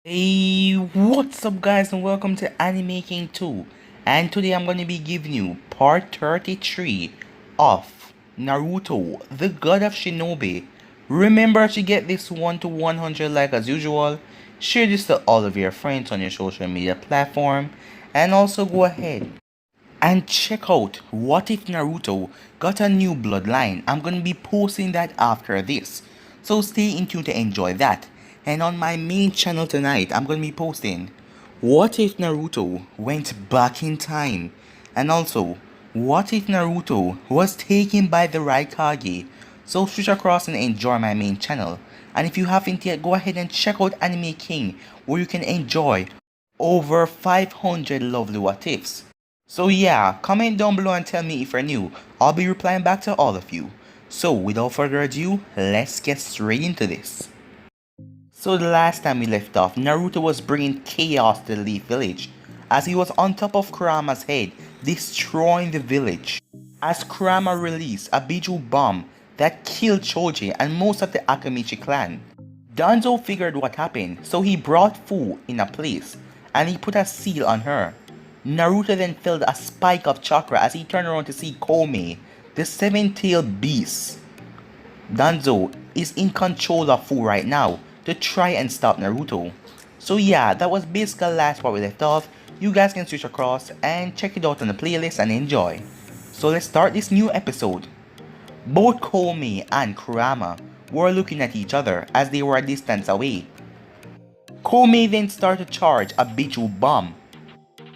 Hey, what's up guys and welcome to Anime King 2, and today I'm going to be giving you part 33 of Naruto, the God of Shinobi. Remember to get this 1 to 100 like as usual, share this to all of your friends on your social media platform, and also go ahead and check out What If Naruto Got a New Bloodline. I'm going to be posting that after this. So stay in tune to enjoy that. And on my main channel tonight, I'm going to be posting What If Naruto Went Back in Time? And also, What If Naruto Was Taken by the Raikage? So switch across and enjoy my main channel. And if you haven't yet, go ahead and check out Anime King, where you can enjoy over 500 lovely what ifs. So yeah, comment down below and tell me if you're new. I'll be replying back to all of you. So without further ado, let's get straight into this. So the last time we left off, Naruto was bringing chaos to the Leaf Village, as he was on top of Kurama's head, destroying the village. As Kurama released a Biju bomb that killed Choji and most of the Akamichi clan. Danzo figured what happened, so he brought Fu in a place, and he put a seal on her. Naruto then felt a spike of chakra as he turned around to see Komi, the seven-tailed beast. Danzo is in control of Fu right now to try and stop Naruto. So yeah, that was basically the last part we left off. You guys can switch across and check it out on the playlist and enjoy. So let's start this new episode. Both Komi and Kurama were looking at each other as they were a distance away. Komi then started to charge a Biju bomb.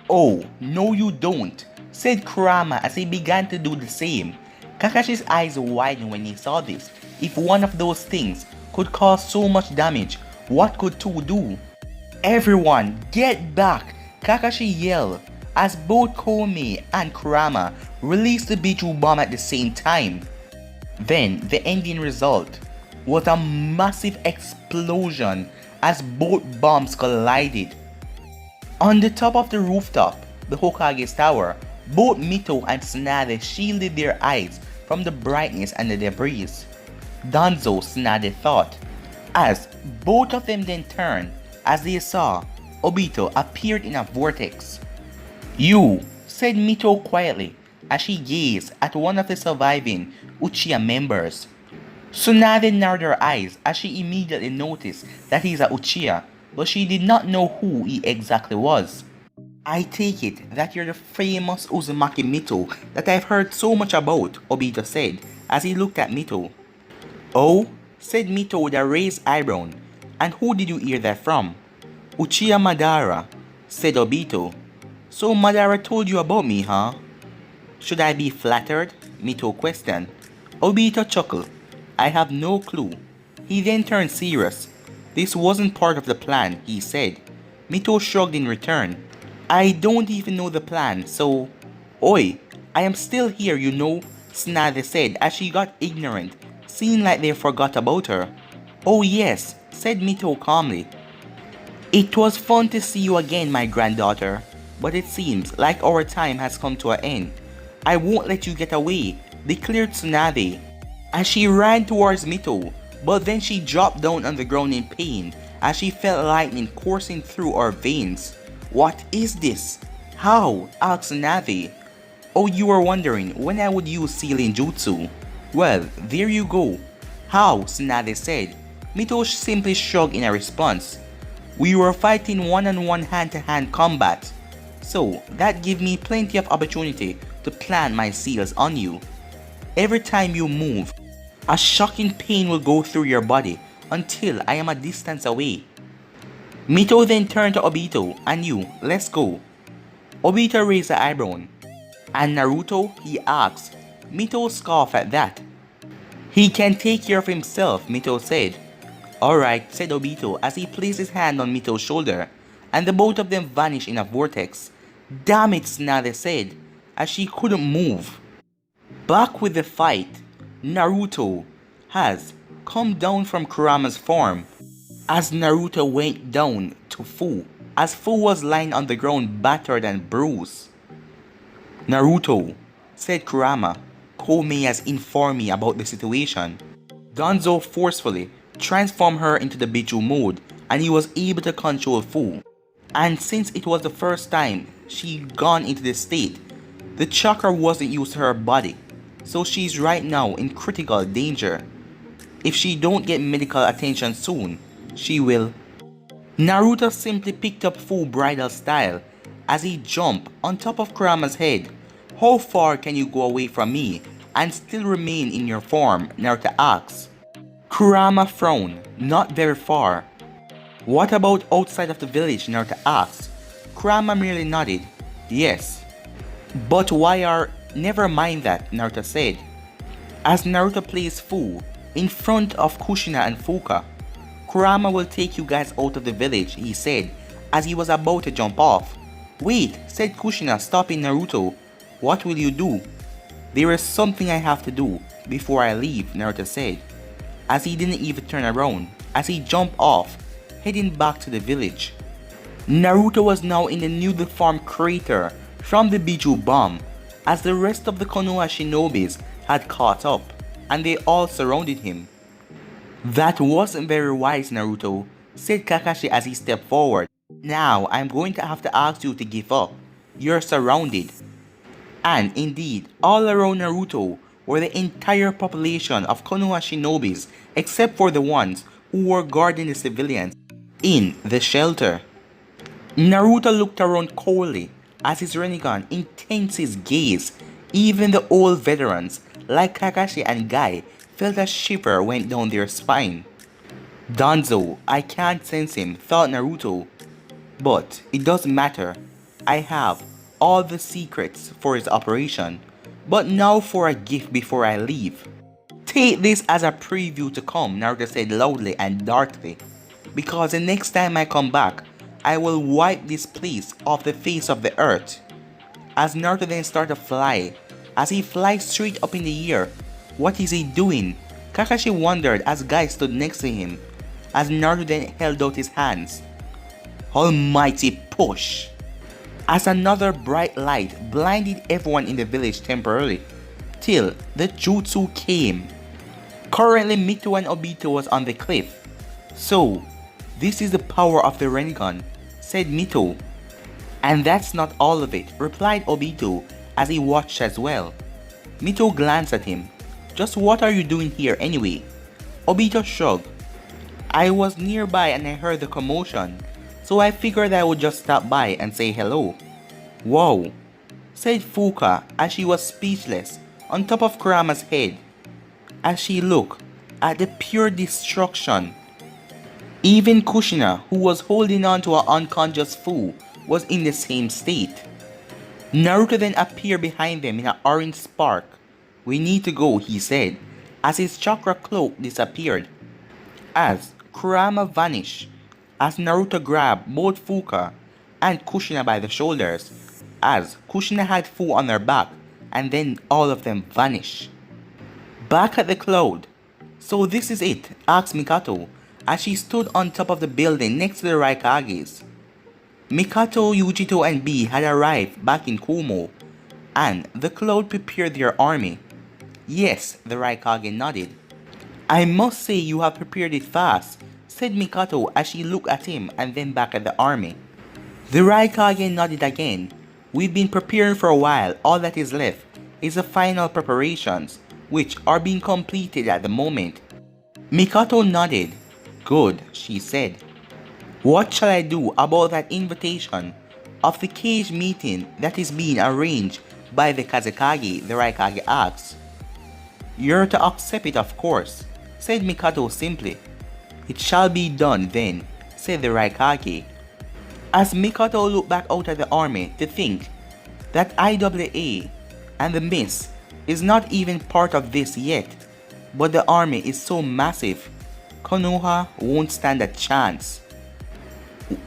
"Oh, no you don't," said Kurama as he began to do the same. Kakashi's eyes widened when he saw this. If one of those things could cause so much damage, what could two do? "Everyone, get back!" Kakashi yelled as both Komi and Kurama released the Biju bomb at the same time. Then the ending result was a massive explosion as both bombs collided. On the top of the rooftop, the Hokage's tower, both Mito and Tsunade shielded their eyes from the brightness and the debris. Danzo, Tsunade thought, as both of them then turned as they saw Obito appeared in a vortex. "You," said Mito quietly as she gazed at one of the surviving Uchiha members. Tsunade narrowed her eyes as she immediately noticed that he's a Uchiha, but she did not know who he exactly was. "I take it that you're the famous Uzumaki Mito that I've heard so much about," Obito said as he looked at Mito. "Oh?" said Mito with a raised eyebrow. "And who did you hear that from?" "Uchiha Madara," said Obito. "So Madara told you about me, huh?" "Should I be flattered?" Mito questioned. Obito chuckled. "I have no clue." He then turned serious. "This wasn't part of the plan," he said. Mito shrugged in return. "I don't even know the plan, so..." "Oi, I am still here, you know," Tsunade said as she got ignorant, seeming like they forgot about her. "Oh yes," said Mito calmly. "It was fun to see you again, my granddaughter, but it seems like our time has come to an end. I won't let you get away," declared Tsunade as she ran towards Mito. But then she dropped down on the ground in pain as she felt lightning coursing through her veins. "What is this? How?" asked Tsunade. "Oh, you were wondering when I would use sealing jutsu? Well, there you go." "How?" Tsunade said. Mito simply shrugged in a response. "We were fighting one-on-one hand-to-hand combat, so that gave me plenty of opportunity to plant my seals on you. Every time you move, a shocking pain will go through your body until I am a distance away." Mito then turned to Obito. "And you, let's go." Obito raised an eyebrow. "And Naruto?" he asked. Mito scoffed at that. "He can take care of himself," Mito said. "Alright," said Obito as he placed his hand on Mito's shoulder, and the both of them vanished in a vortex. "Damn it," Tsunade said, as she couldn't move. Back with the fight, Naruto has come down from Kurama's form as Naruto went down to Fu as Fu was lying on the ground battered and bruised. "Naruto," said Kurama, "Komi has informed me about the situation." Danzo forcefully transformed her into the Biju mode and he was able to control Fu. And since it was the first time she'd gone into this state, the chakra wasn't used to her body, so she's right now in critical danger. If she don't get medical attention soon, she will. Naruto simply picked up Fu's bridal style as he jumped on top of Kurama's head. How far can you go away from me and still remain in your form? Naruto asks. Kurama frowned. Not very far. What about outside of the village? Naruto asked. Kurama merely nodded. Yes. But why are... Never mind that, Naruto said. As Naruto placed Fu in front of Kushina and Fuka. Kurama will take you guys out of the village, he said, as he was about to jump off. Wait, said Kushina, stopping Naruto. What will you do? There is something I have to do before I leave, Naruto said, as he didn't even turn around, as he jumped off, heading back to the village. Naruto was now in the newly formed crater from the Biju bomb, as the rest of the Konoha shinobis had caught up, and they all surrounded him. That wasn't very wise, Naruto, said Kakashi as he stepped forward. Now I'm going to have to ask you to give up. You're surrounded. And indeed, all around Naruto were the entire population of Konoha shinobis except for the ones who were guarding the civilians in the shelter. Naruto looked around coldly as his Rinnegan intense his gaze. Even the old veterans like Kakashi and Guy felt a shiver went down their spine. Danzo, I can't sense him, thought Naruto. But it doesn't matter. I have all the secrets for his operation. But now for a gift before I leave. Take this as a preview to come, Naruto said loudly and darkly. Because the next time I come back, I will wipe this place off the face of the earth. As Naruto then started to fly, as he flies straight up in the air, what is he doing? Kakashi wondered as Guy stood next to him, as Naruto then held out his hands. Almighty push! As another bright light blinded everyone in the village temporarily, till the jutsu came. Currently Mito and Obito was on the cliff. So, this is the power of the Rinnegan, said Mito. And that's not all of it, replied Obito as he watched as well. Mito glanced at him. Just what are you doing here anyway? Obito shrugged. I was nearby and I heard the commotion, so I figured I would just stop by and say hello. Whoa, said Fuka as she was speechless on top of Kurama's head, as she looked at the pure destruction. Even Kushina, who was holding on to her unconscious Fu, was in the same state. Naruto then appeared behind them in an orange spark. We need to go, he said, as his chakra cloak disappeared. As Kurama vanished, as Naruto grabbed both Fuka and Kushina by the shoulders, as Kushina had Fu on her back, and then all of them vanished. Back at the cloud. So this is it, asked Mikato, as she stood on top of the building next to the Raikages. Mikato, Yujito and B had arrived back in Kumo, and the cloud prepared their army. Yes, the Raikage nodded. I must say you have prepared it fast, said Mikato as she looked at him and then back at the army. The Raikage nodded again. We've been preparing for a while. All that is left is the final preparations, which are being completed at the moment. Mikato nodded. Good, she said. What shall I do about that invitation of the cage meeting that is being arranged by the Kazekage? The Raikage asked. You're to accept it, of course, said Mikato simply. It shall be done then, said the Raikage. As Mikato looked back out at the army to think that IWA and the Mist is not even part of this yet, but the army is so massive, Konoha won't stand a chance.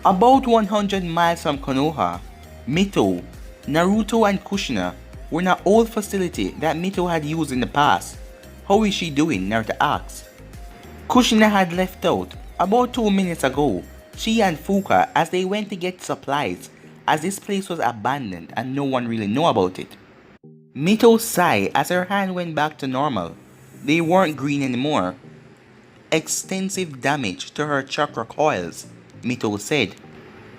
About 100 miles from Konoha, Mito, Naruto and Kushina were in an old facility that Mito had used in the past. How is she doing? Naruto asked. Kushina had left out about 2 minutes ago, she and Fuka, as they went to get supplies, as this place was abandoned and no one really knew about it. Mito sighed as her hand went back to normal. They weren't green anymore. Extensive damage to her chakra coils Mito said.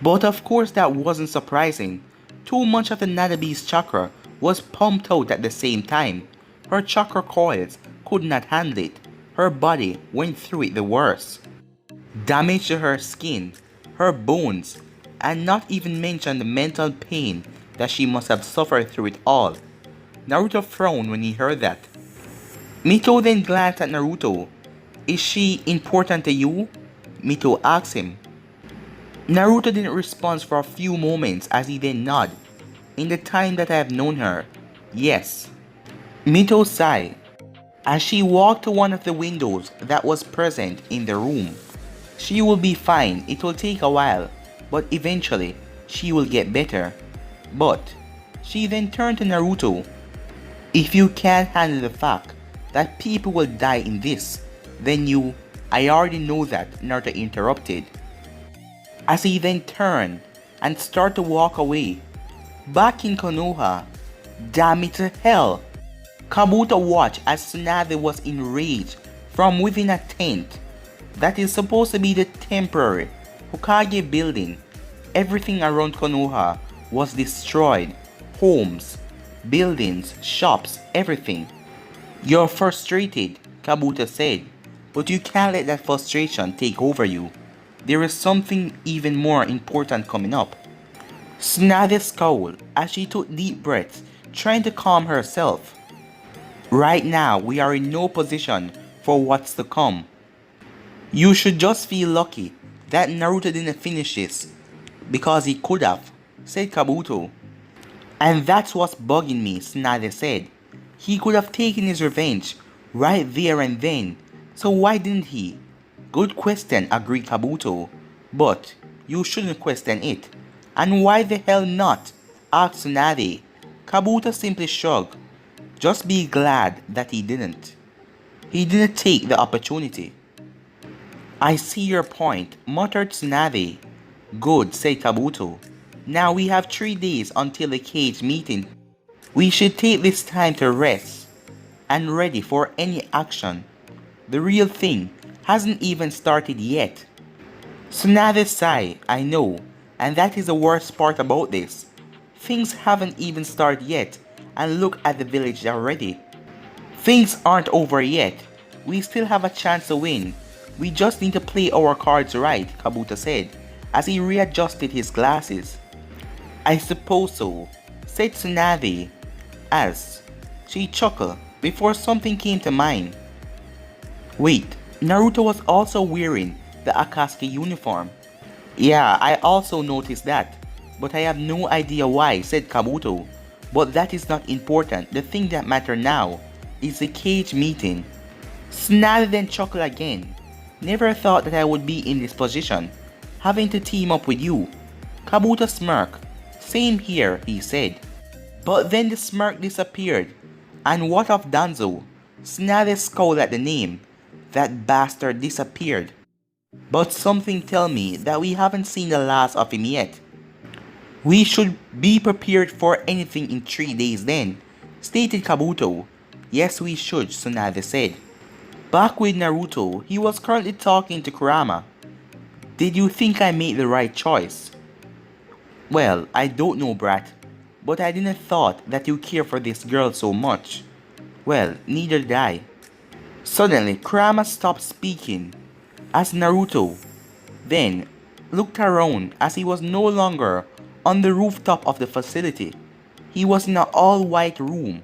But of course that wasn't surprising. Too much of the Nanabe's chakra was pumped out at the same time. Her chakra coils could not handle it. Her body went through it the worst. Damage to her skin, her bones, and not even mention the mental pain that she must have suffered through it all. Naruto frowned when he heard that. Mito then glanced at Naruto. Is she important to you? Mito asked him. Naruto didn't respond for a few moments as he then nodded. In the time that I have known her, yes. Mito sighed as she walked to one of the windows that was present in the room. She will be fine, it will take a while, but eventually she will get better. But she then turned to Naruto. If you can't handle the fact that people will die in this, then I already know that, Naruto interrupted. As he then turned and started to walk away. Back in Konoha, damn it to hell. Kabuto watched as Tsunade was enraged from within a tent that is supposed to be the temporary Hokage building. Everything around Konoha was destroyed. Homes, buildings, shops, everything. You're frustrated, Kabuto said, but you can't let that frustration take over you. There is something even more important coming up. Tsunade scowled as she took deep breaths, trying to calm herself. Right now, we are in no position for what's to come. You should just feel lucky that Naruto didn't finish this, because he could have, said Kabuto. And that's what's bugging me, Tsunade said. He could have taken his revenge right there and then, so why didn't he? Good question, agreed Kabuto, but you shouldn't question it. And why the hell not? Asked Tsunade. Kabuto simply shrugged. Just be glad that he didn't. He didn't take the opportunity. I see your point, muttered Tsunade. Good, said Kabuto. Now we have 3 days until the cage meeting. We should take this time to rest and ready for any action. The real thing hasn't even started yet. Tsunade sighed, I know, and that is the worst part about this. Things haven't even started yet, and look at the village already. Things aren't over yet. We still have a chance to win. We just need to play our cards right, Kabuto said, as he readjusted his glasses. I suppose so, said Tsunade, as she chuckled before something came to mind. Wait, Naruto was also wearing the Akatsuki uniform. Yeah, I also noticed that, but I have no idea why, said Kabuto. But that is not important. The thing that matters now is the cage meeting. Tsunade then chuckled again. Never thought that I would be in this position, having to team up with you. Kabuto smirked. Same here, he said. But then the smirk disappeared. And what of Danzo? Tsunade scowled at the name. That bastard disappeared. But something tell me that we haven't seen the last of him yet. We should be prepared for anything in 3 days then, stated Kabuto. Yes, we should, Tsunade said. Back with Naruto, he was currently talking to Kurama. Did you think I made the right choice? Well, I don't know, brat, but I didn't thought that you care for this girl so much. Well, neither did I. Suddenly, Kurama stopped speaking as Naruto then looked around as he was no longer on the rooftop of the facility. He was in an all-white room.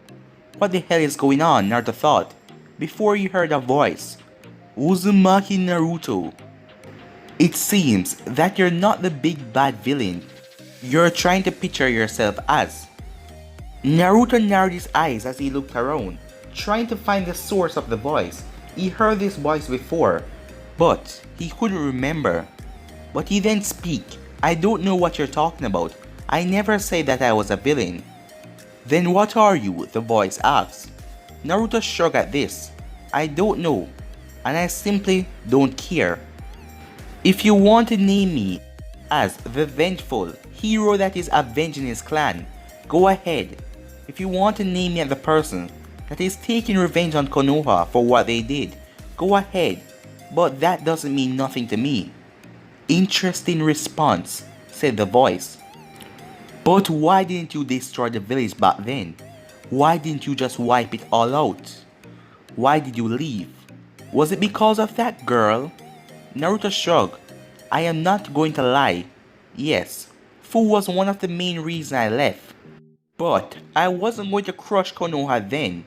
What the hell is going on, Naruto thought, before he heard a voice. Uzumaki Naruto. It seems that you're not the big bad villain you're trying to picture yourself as. Naruto narrowed his eyes as he looked around, trying to find the source of the voice. He heard this voice before, but he couldn't remember. But he then speak. I don't know what you're talking about. I never said that I was a villain. Then what are you? The voice asked. Naruto shrugged at this. I don't know, and I simply don't care. If you want to name me as the vengeful hero that is avenging his clan, go ahead. If you want to name me as the person that is taking revenge on Konoha for what they did, go ahead. But that doesn't mean nothing to me. Interesting response, said the voice. But why didn't you destroy the village back then? Why didn't you just wipe it all out? Why did you leave? Was it because of that girl? Naruto shrugged. I am not going to lie. Yes, Fu was one of the main reasons I left. But I wasn't going to crush Konoha then.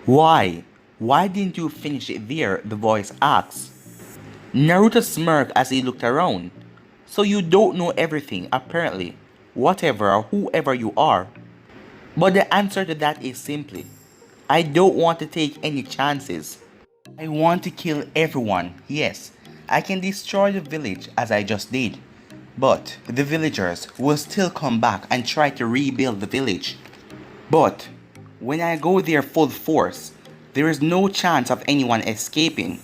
Why? Why didn't you finish it there? The voice asked. Naruto smirked as he looked around. So you don't know everything, apparently. Whatever or whoever you are. But the answer to that is simply, I don't want to take any chances. I want to kill everyone, yes. I can destroy the village as I just did. But the villagers will still come back and try to rebuild the village. But when I go there full force, there is no chance of anyone escaping.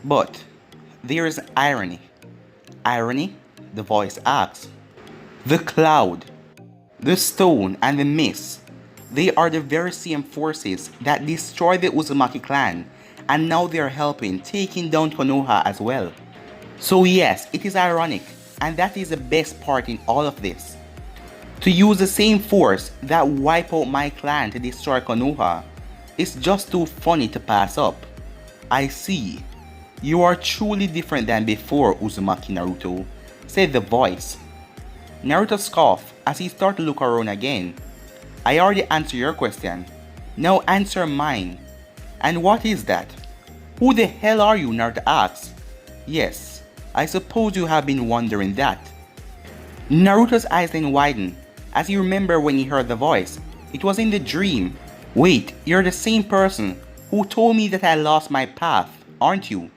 But there is irony. Irony? The voice asks. The cloud, the stone and the mist, they are the very same forces that destroyed the Uzumaki clan, and now they are helping taking down Konoha as well. So yes, it is ironic, and that is the best part in all of this. To use the same force that wiped out my clan to destroy Konoha is just too funny to pass up. I see. You are truly different than before, Uzumaki Naruto, said the voice. Naruto scoffed as he started to look around again. I already answered your question. Now answer mine. And what is that? Who the hell are you? Naruto asked. Yes, I suppose you have been wondering that. Naruto's eyes then widened as he remembered when he heard the voice. It was in the dream. Wait, you're the same person who told me that I lost my path, aren't you?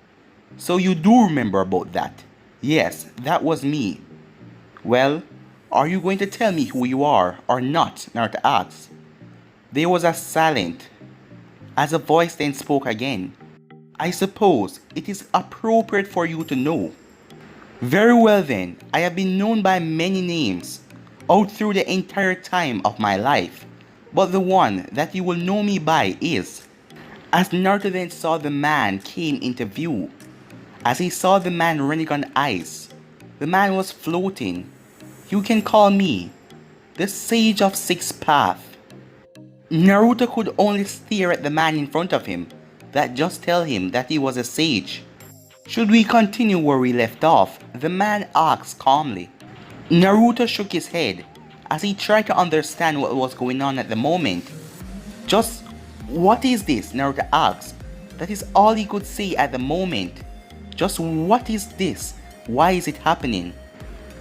So you do remember about that? Yes, that was me. Well, are you going to tell me who you are or not? Naruto asked. There was a silence as a voice then spoke again. I suppose it is appropriate for you to know. Very well then, I have been known by many names out through the entire time of my life, but the one that you will know me by is. As Naruto then saw the man came into view, as he saw the man running on ice, the man was floating. You can call me the Sage of Six Paths. Naruto could only stare at the man in front of him, that just tell him that he was a sage. Should we continue where we left off? The man asked calmly. Naruto shook his head as he tried to understand what was going on at the moment. Just, what is this? Naruto asked. That is all he could say at the moment. Just what is this? Why is it happening?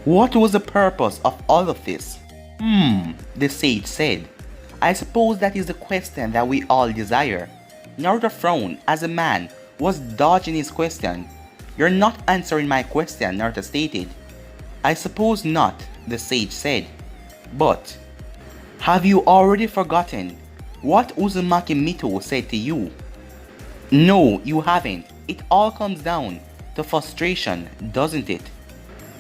What was the purpose of all of this? The sage said. I suppose that is the question that we all desire. Naruto frowned as the man was dodging his question. You're not answering my question, Naruto stated. I suppose not, the sage said. But, have you already forgotten what Uzumaki Mito said to you? No, you haven't. It all comes down to frustration, doesn't it?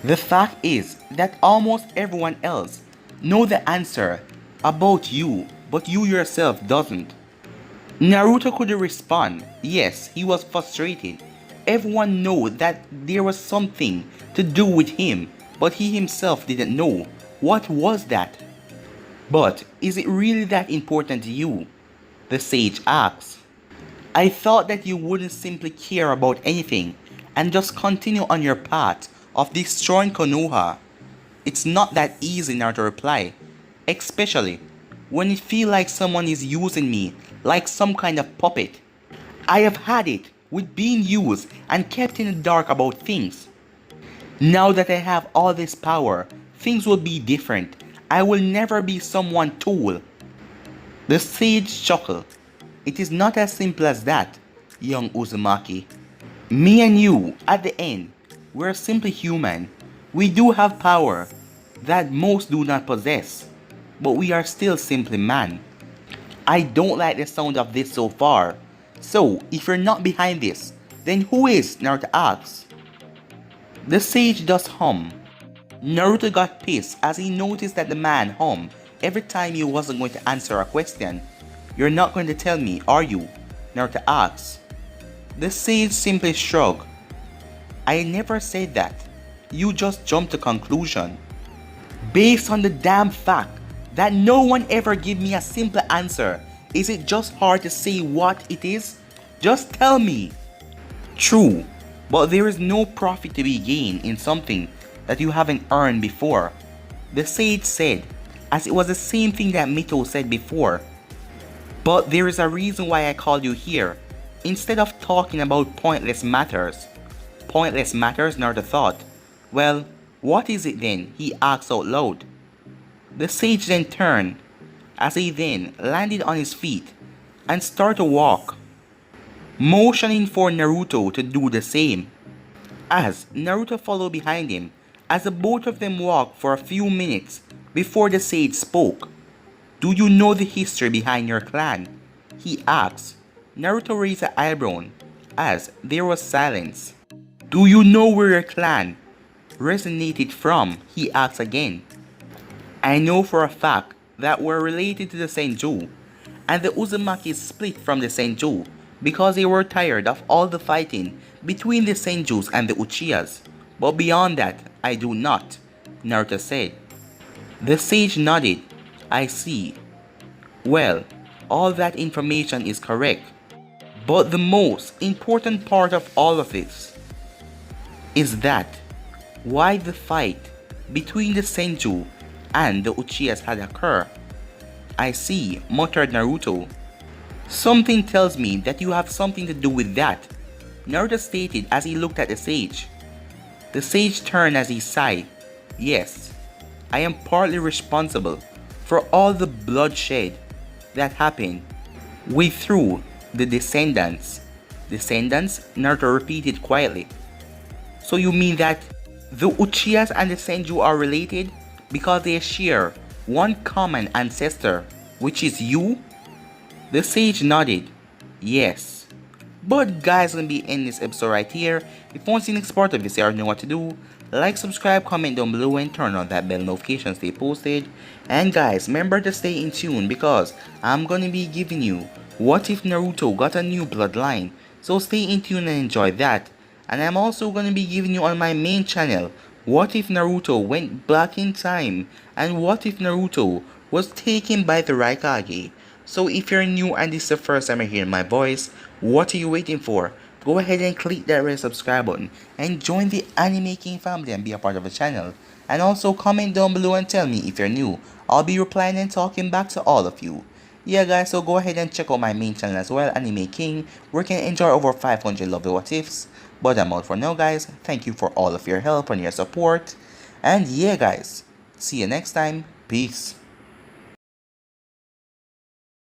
The fact is that almost everyone else knows the answer about you, but you yourself doesn't. Naruto couldn't respond. Yes, he was frustrated. Everyone knew that there was something to do with him, but he himself didn't know. What was that? But is it really that important to you? The sage asked. I thought that you wouldn't simply care about anything and just continue on your path of destroying Konoha. It's not that easy, Naruto replied, especially when it feels like someone is using me like some kind of puppet. I have had it with being used and kept in the dark about things. Now that I have all this power, things will be different. I will never be someone's tool. The sage chuckled. It is not as simple as that, young Uzumaki. Me and you, at the end, we're simply human. We do have power that most do not possess, but we are still simply man. I don't like the sound of this so far. So, if you're not behind this, then who is? Naruto asked. The sage does hum. Naruto got pissed as he noticed that the man hummed every time he wasn't going to answer a question. You're not going to tell me, are you? Naruto asked. The sage simply shrugged. I never said that. You just jumped to conclusion. Based on the damn fact that no one ever gave me a simple answer, is it just hard to say what it is? Just tell me. True, but there is no profit to be gained in something that you haven't earned before. The sage said, as it was the same thing that Mito said before. But there is a reason why I called you here, instead of talking about pointless matters. Pointless matters, Naruto thought. Well, what is it then? He asked out loud. The sage then turned, as he then landed on his feet and started to walk, motioning for Naruto to do the same. As Naruto followed behind him, as the both of them walked for a few minutes before the sage spoke. Do you know the history behind your clan? He asked. Naruto raised an eyebrow as there was silence. Do you know where your clan resonated from? He asked again. I know for a fact that we're related to the Senju, and the Uzumaki split from the Senju because they were tired of all the fighting between the Senjus and the Uchihas. But beyond that, I do not, Naruto said. The sage nodded. I see. Well, all that information is correct. But the most important part of all of this is that why the fight between the Senju and the Uchihas had occurred. I see, muttered Naruto. Something tells me that you have something to do with that, Naruto stated as he looked at the sage. The sage turned as he sighed. Yes, I am partly responsible for all the bloodshed that happened through the descendants. Descendants? Naruto repeated quietly. So you mean that the Uchihas and the Senju are related because they share one common ancestor, which is you? The sage nodded. Yes. But guys, I'm gonna be ending this episode right here. If you want to see the next part of this, you already know what to do. Like, subscribe, comment down below, and turn on that bell notification to stay posted. And guys, remember to stay in tune because I'm gonna be giving you what if Naruto got a new bloodline. So stay in tune and enjoy that. And I'm also gonna be giving you on my main channel what if Naruto went back in time and what if Naruto was taken by the Raikage. So if you're new and this is the first time you're hearing my voice, what are you waiting for? Go ahead and click that red subscribe button and join the Anime King family and be a part of the channel. And also comment down below and tell me if you're new. I'll be replying and talking back to all of you. Yeah guys, so go ahead and check out my main channel as well, Anime King, where you can enjoy over 500 lovely what ifs. But I'm out for now guys. Thank you for all of your help and your support. And yeah guys, see you next time. Peace.